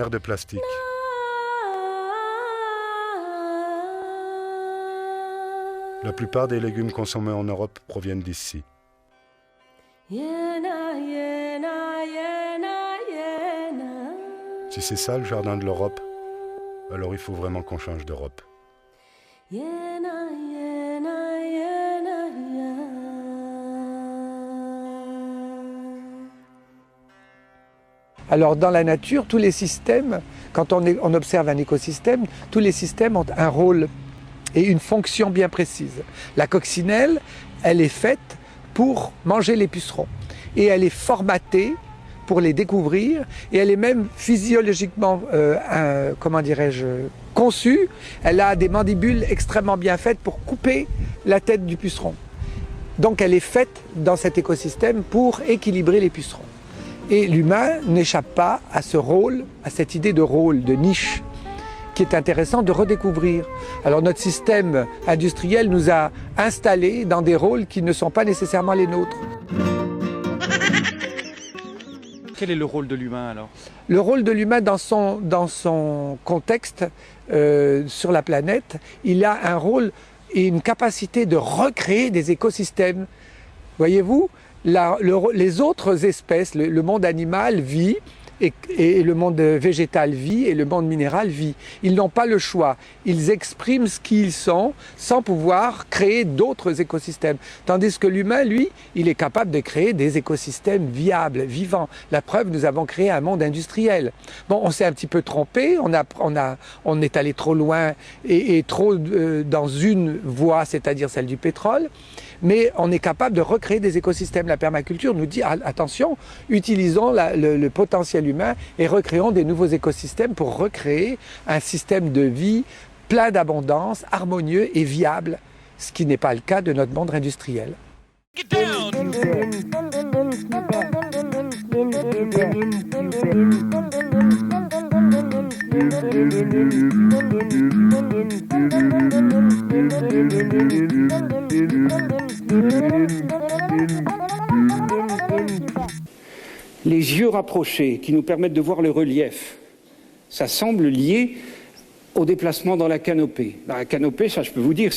verre de plastique. La plupart des légumes consommés en Europe proviennent d'ici. Si c'est ça le jardin de l'Europe, alors il faut vraiment qu'on change d'Europe. Alors dans la nature, tous les systèmes, quand on observe un écosystème, tous les systèmes ont un rôle et une fonction bien précise. La coccinelle, elle est faite pour manger les pucerons et elle est formatée pour les découvrir et elle est même physiologiquement, conçue. Elle a des mandibules extrêmement bien faites pour couper la tête du puceron. Donc elle est faite dans cet écosystème pour équilibrer les pucerons. Et l'humain n'échappe pas à ce rôle, à cette idée de rôle, de niche, qui est intéressant de redécouvrir. Alors notre système industriel nous a installés dans des rôles qui ne sont pas nécessairement les nôtres. Quel est le rôle de l'humain alors? Le rôle de l'humain dans son contexte sur la planète, il a un rôle et une capacité de recréer des écosystèmes. Voyez-vous, les autres espèces, le monde animal vit et le monde végétal vit et le monde minéral vit. Ils n'ont pas le choix. Ils expriment ce qu'ils sont sans pouvoir créer d'autres écosystèmes. Tandis que l'humain, lui, il est capable de créer des écosystèmes viables, vivants. La preuve, nous avons créé un monde industriel. Bon, on s'est un petit peu trompé, on est allé trop loin et trop dans une voie, c'est-à-dire celle du pétrole. Mais on est capable de recréer des écosystèmes. La permaculture nous dit, attention, utilisons le potentiel humain et recréons des nouveaux écosystèmes pour recréer un système de vie plein d'abondance, harmonieux et viable, ce qui n'est pas le cas de notre monde industriel. Les yeux rapprochés qui nous permettent de voir le relief, ça semble lié au déplacement dans la canopée. Dans la canopée, ça je peux vous dire,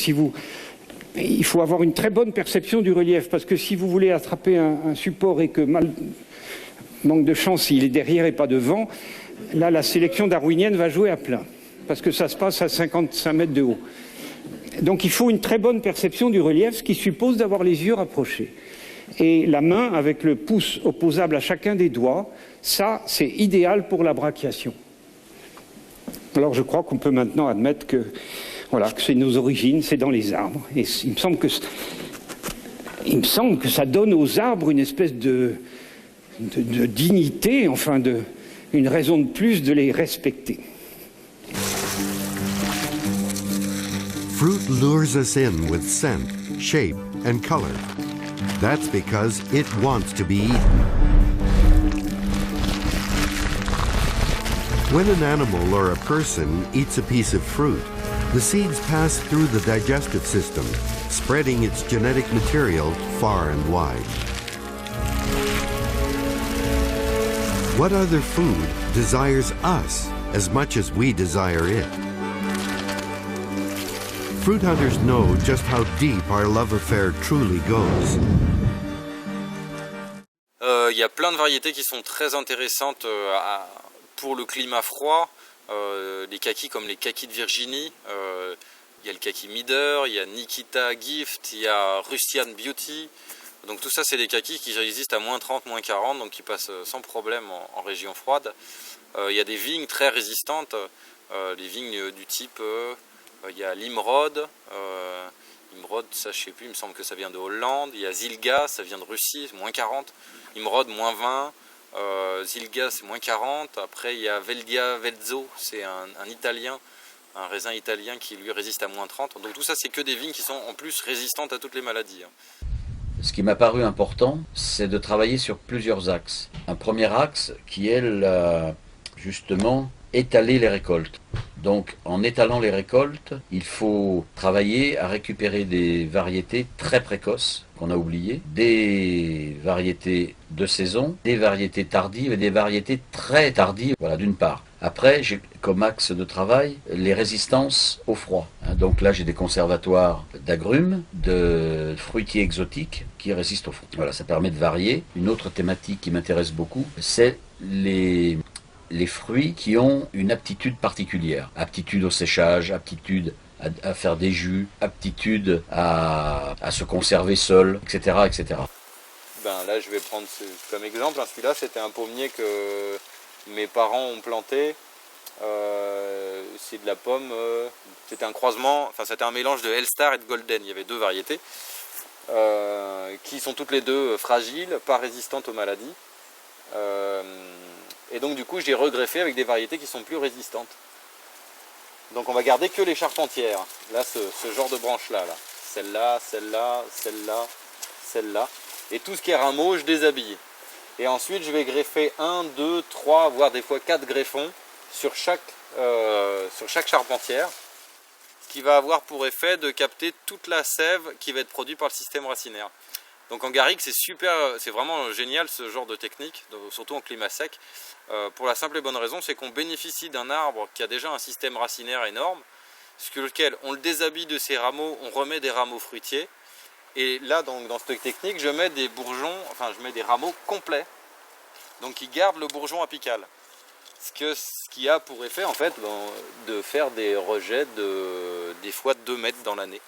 il faut avoir une très bonne perception du relief, parce que si vous voulez attraper un support et que manque de chance, il est derrière et pas devant, là la sélection darwinienne va jouer à plein, parce que ça se passe à 55 mètres de haut. Donc il faut une très bonne perception du relief, ce qui suppose d'avoir les yeux rapprochés. Et la main, avec le pouce opposable à chacun des doigts, ça, c'est idéal pour la brachiation. Alors je crois qu'on peut maintenant admettre que c'est nos origines, c'est dans les arbres. Et il me semble que ça donne aux arbres une espèce de dignité, une raison de plus de les respecter. Fruit lures us in with scent, shape, and color. That's because it wants to be eaten. When an animal or a person eats a piece of fruit, the seeds pass through the digestive system, spreading its genetic material far and wide. What other food desires us as much as we desire it? Fruit hunters know just how deep our love affair truly goes. Il y a plein de variétés qui sont très intéressantes pour le climat froid. Les kakis comme les kakis de Virginie, il y a le kaki Mider, il y a Nikita Gift, il y a Rustian Beauty. Donc tout ça c'est des kakis qui résistent à moins 30, moins 40, donc qui passent sans problème en région froide. Il y a des vignes très résistantes, les vignes du type, il y a l'Imrod, Imrod ça je sais plus, il me semble que ça vient de Hollande. Il y a Zilga, ça vient de Russie, moins 40, Imrod moins 20. Zilga c'est moins 40, après il y a Veldia Vezzo, c'est un italien, un raisin italien qui lui résiste à moins 30. Donc tout ça c'est que des vignes qui sont en plus résistantes à toutes les maladies. Ce qui m'a paru important, c'est de travailler sur plusieurs axes. Un premier axe qui est justement étaler les récoltes. Donc en étalant les récoltes, il faut travailler à récupérer des variétés très précoces qu'on a oubliées, des variétés de saison, des variétés tardives et des variétés très tardives, voilà d'une part. Après, j'ai comme axe de travail les résistances au froid. Donc là, j'ai des conservatoires d'agrumes, de fruitiers exotiques qui résistent au froid. Voilà, ça permet de varier. Une autre thématique qui m'intéresse beaucoup, c'est les fruits qui ont une aptitude particulière. Aptitude au séchage, aptitude à faire des jus, aptitude à se conserver seul, etc., etc. Ben là, je vais prendre comme exemple. Celui-là, c'était un pommier que mes parents ont planté. C'est de la pomme. C'était un croisement. Enfin, c'était un mélange de Elstar et de Golden. Il y avait deux variétés qui sont toutes les deux fragiles, pas résistantes aux maladies. Et donc, du coup, j'ai regreffé avec des variétés qui sont plus résistantes. Donc, on va garder que les charpentières. Là, ce genre de branche-là, là. Celle-là, celle-là, celle-là, celle-là. Et tout ce qui est rameaux, je déshabille. Et ensuite, je vais greffer 1, 2, 3, voire des fois 4 greffons sur chaque charpentière. Ce qui va avoir pour effet de capter toute la sève qui va être produite par le système racinaire. Donc en garrigue, c'est vraiment génial ce genre de technique, surtout en climat sec. Pour la simple et bonne raison, c'est qu'on bénéficie d'un arbre qui a déjà un système racinaire énorme, sur lequel on le déshabille de ses rameaux, on remet des rameaux fruitiers. Et là, donc, dans cette technique, je mets des bourgeons, enfin je mets des rameaux complets, donc qui gardent le bourgeon apical. Ce qui a pour effet en fait de faire des rejets des fois 2 mètres dans l'année.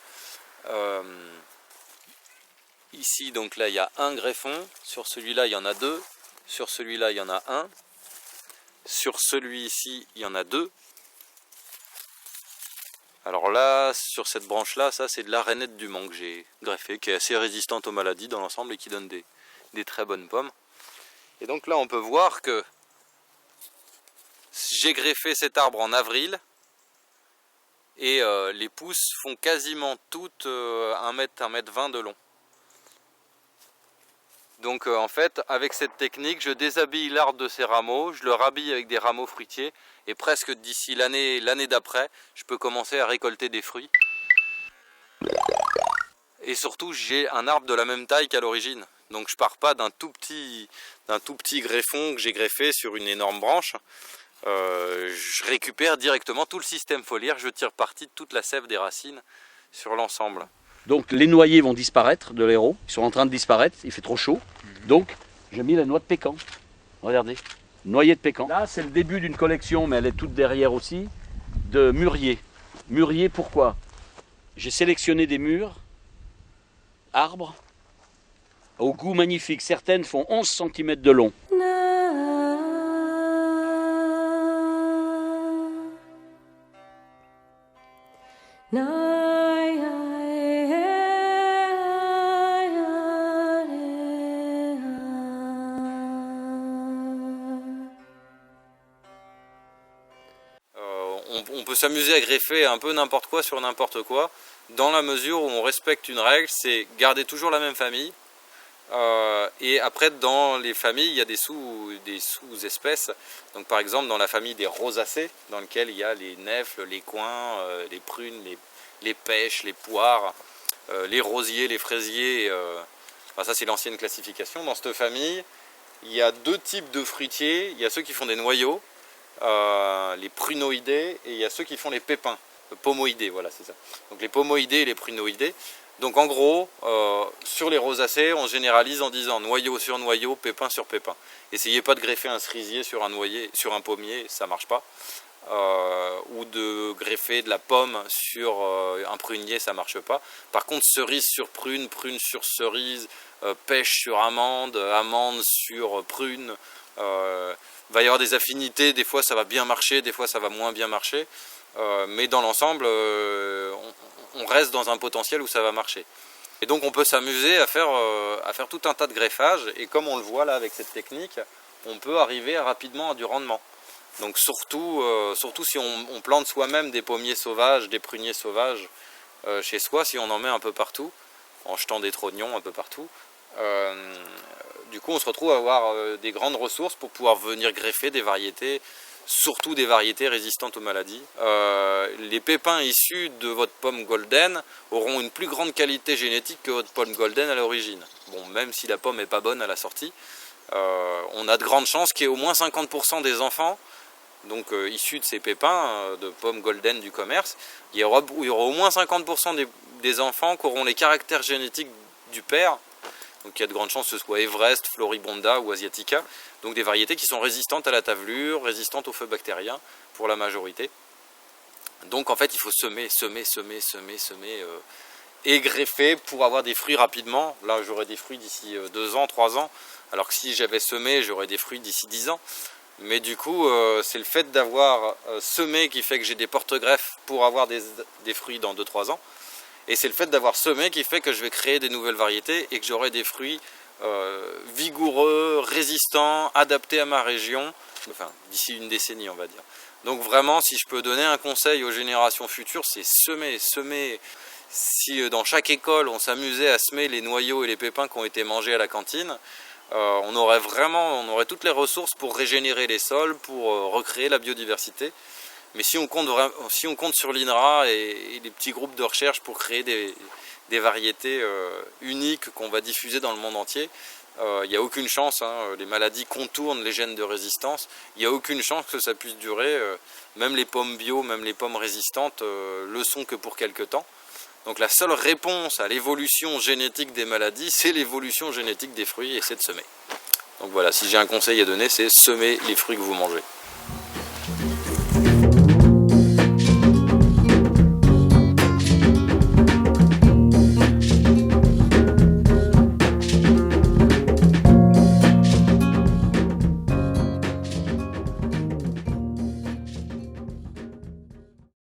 Ici, donc là, il y a un greffon. Sur celui-là, il y en a 2. Sur celui-là, il y en a 1. Sur celui-ci, il y en a 2. Alors là, sur cette branche-là, ça c'est de la rainette du Mans que j'ai greffé, qui est assez résistante aux maladies dans l'ensemble et qui donne des très bonnes pommes. Et donc là, on peut voir que j'ai greffé cet arbre en avril et les pousses font quasiment toutes 1 mètre 20 de long. Donc en fait, avec cette technique, je déshabille l'arbre de ses rameaux, je le rhabille avec des rameaux fruitiers et presque d'ici l'année d'après, je peux commencer à récolter des fruits. Et surtout, j'ai un arbre de la même taille qu'à l'origine. Donc je pars pas d'un tout petit greffon que j'ai greffé sur une énorme branche. Je récupère directement tout le système foliaire, je tire parti de toute la sève des racines sur l'ensemble. Donc les noyers vont disparaître de l'Hérault, ils sont en train de disparaître, il fait trop chaud. Donc j'ai mis la noix de pécan. Regardez, noyer de pécan. Là c'est le début d'une collection, mais elle est toute derrière aussi, de mûriers. Mûriers pourquoi? J'ai sélectionné des mûres, arbres, au goût magnifique. Certaines font 11 cm de long. On peut s'amuser à greffer un peu n'importe quoi sur n'importe quoi, dans la mesure où on respecte une règle, c'est garder toujours la même famille. Et après, dans les familles, il y a des sous-espèces. Donc par exemple, dans la famille des rosacées, dans lequel il y a les nèfles, les coings, les prunes, les pêches, les poires, les rosiers, les fraisiers. Enfin, ça, c'est l'ancienne classification. Dans cette famille, il y a 2 types de fruitiers. Il y a ceux qui font des noyaux, les prunoïdés, et il y a ceux qui font les pépins, pomoïdés, voilà, c'est ça. Donc les pomoïdés et les prunoïdés. Donc en gros, sur les rosacées, on généralise en disant noyau sur noyau, pépin sur pépin. Essayez pas de greffer un cerisier sur un pommier, ça marche pas. Ou de greffer de la pomme sur un prunier, ça marche pas. Par contre, cerise sur prune, prune sur cerise, pêche sur amande, amande sur prune. Va y avoir des affinités, des fois ça va bien marcher, des fois ça va moins bien marcher. Mais dans l'ensemble, on reste dans un potentiel où ça va marcher. Et donc on peut s'amuser à faire tout un tas de greffages, et comme on le voit là avec cette technique, on peut arriver rapidement à du rendement. Donc surtout si on plante soi-même des pommiers sauvages, des pruniers sauvages chez soi, si on en met un peu partout, en jetant des trognons un peu partout, du coup on se retrouve à avoir des grandes ressources pour pouvoir venir greffer des variétés, surtout des variétés résistantes aux maladies. Les pépins issus de votre pomme golden auront une plus grande qualité génétique que votre pomme golden à l'origine. Bon, même si la pomme n'est pas bonne à la sortie, on a de grandes chances qu'il y ait au moins 50% des enfants donc issus de ces pépins de pommes golden du commerce, il y aura au moins 50% des enfants qui auront les caractères génétiques du père. Donc il y a de grandes chances que ce soit Everest, Floribonda ou Asiatica. Donc des variétés qui sont résistantes à la tavelure, résistantes aux feux bactériens pour la majorité. Donc en fait il faut semer et greffer pour avoir des fruits rapidement. Là j'aurai des fruits d'ici 2 ans, 3 ans. Alors que si j'avais semé, j'aurais des fruits d'ici 10 ans. Mais du coup, c'est le fait d'avoir semé qui fait que j'ai des porte-greffes pour avoir des fruits dans 2-3 ans. Et c'est le fait d'avoir semé qui fait que je vais créer des nouvelles variétés et que j'aurai des fruits vigoureux, résistants, adaptés à ma région. Enfin, d'ici une décennie, on va dire. Donc vraiment, si je peux donner un conseil aux générations futures, c'est semer. Si dans chaque école, on s'amusait à semer les noyaux et les pépins qui ont été mangés à la cantine, on aurait toutes les ressources pour régénérer les sols, pour recréer la biodiversité. Mais si on compte sur l'INRA et les petits groupes de recherche pour créer des variétés uniques qu'on va diffuser dans le monde entier, il n'y a aucune chance, les maladies contournent les gènes de résistance, il n'y a aucune chance que ça puisse durer, même les pommes bio, même les pommes résistantes le sont que pour quelques temps. Donc la seule réponse à l'évolution génétique des maladies, c'est l'évolution génétique des fruits et c'est de semer. Donc voilà, si j'ai un conseil à donner, c'est semer les fruits que vous mangez.